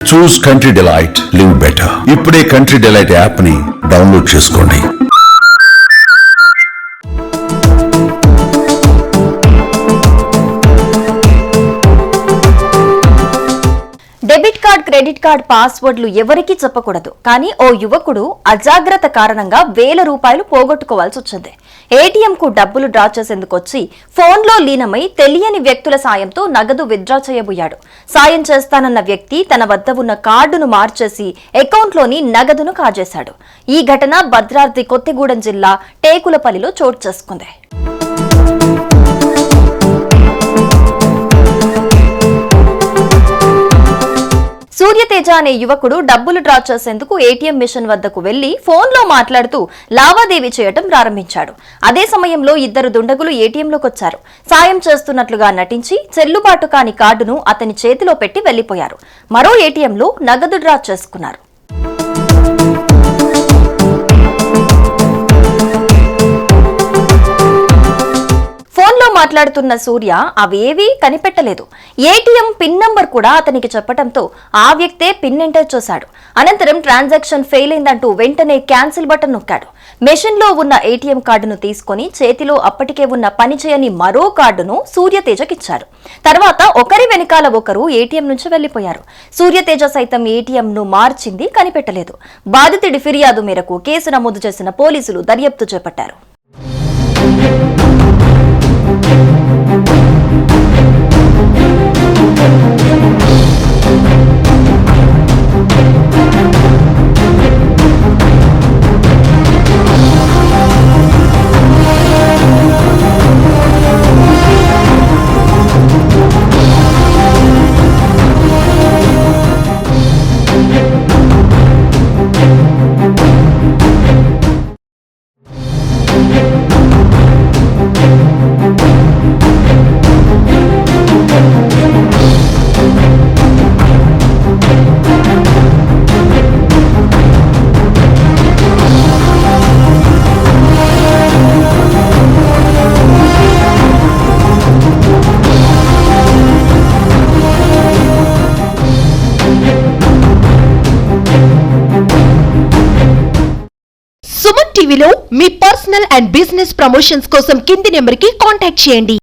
చూస్ country delight, live better. ఇప్పుడే country delight app ని download చేసుకోండి. డెబిట్ కార్డ్, క్రెడిట్ కార్డ్ పాస్వర్డ్లు ఎవరికీ చెప్పకూడదు. కానీ ఓ యువకుడు అజాగ్రత్త కారణంగా ₹1000 పోగొట్టుకోవాల్సి వచ్చింది. ఏటీఎం కు డబ్బులు డ్రా చేసేందుకు వచ్చి ఫోన్లో లీనమై తెలియని వ్యక్తుల సాయంతో నగదు విత్డ్రా చేయబోయాడు. సాయం చేస్తానన్న వ్యక్తి తన వద్ద ఉన్న కార్డును మార్చేసి అకౌంట్లోని నగదును కాజేశాడు. ఈ ఘటన భద్రాద్రి కొత్తగూడెం జిల్లా టేకులపల్లిలో చోటు చేసుకుంది. సూర్యతేజ అనే యువకుడు డబ్బులు డ్రా చేసేందుకు ఏటీఎం మిషన్ వద్దకు వెళ్లి ఫోన్లో మాట్లాడుతూ లావాదేవీ చేయడం ప్రారంభించాడు. అదే సమయంలో ఇద్దరు దుండగులు ఏటీఎంలోకి వచ్చారు. సాయం చేస్తున్నట్లుగా నటించి చెల్లుబాటు కాని కార్డును అతని చేతిలో పెట్టి వెళ్లిపోయారు. మరో ఏటీఎంలో నగదు డ్రా చేసుకున్నారు. ఫోన్లో మాట్లాడుతున్న సూర్య అవేవీ కనిపెట్టలేదు. ఏటీఎం పిన్ నంబర్ కూడా అతనికి చెప్పడంతో ఆ వ్యక్తే పిన్ ఎంటర్ చేశాడు. అనంతరం ట్రాన్సాక్షన్ ఫెయిల్ అయిందంటూ వెంటనే క్యాన్సిల్ బటన్ నొక్కాడు. మెషిన్ లో ఉన్న ఏటీఎం కార్డును తీసుకుని చేతిలో అప్పటికే ఉన్న పనిచేయని మరో కార్డును సూర్యతేజకిచ్చారు. తర్వాత ఒకరి వెనకాల ఒకరు ఏటీఎం నుంచి వెళ్లిపోయారు. సూర్యతేజ సైతం ఏటీఎం ను మార్చింది కనిపెట్టలేదు. బాధితుడి ఫిర్యాదు మేరకు కేసు నమోదు చేసిన పోలీసులు దర్యాప్తు చేపట్టారు. సుమన్ టీవీలో మీ పర్సనల్ అండ్ బిజినెస్ ప్రమోషన్స్ కోసం కింది నెంబర్కి కాంటాక్ట్ చేయండి.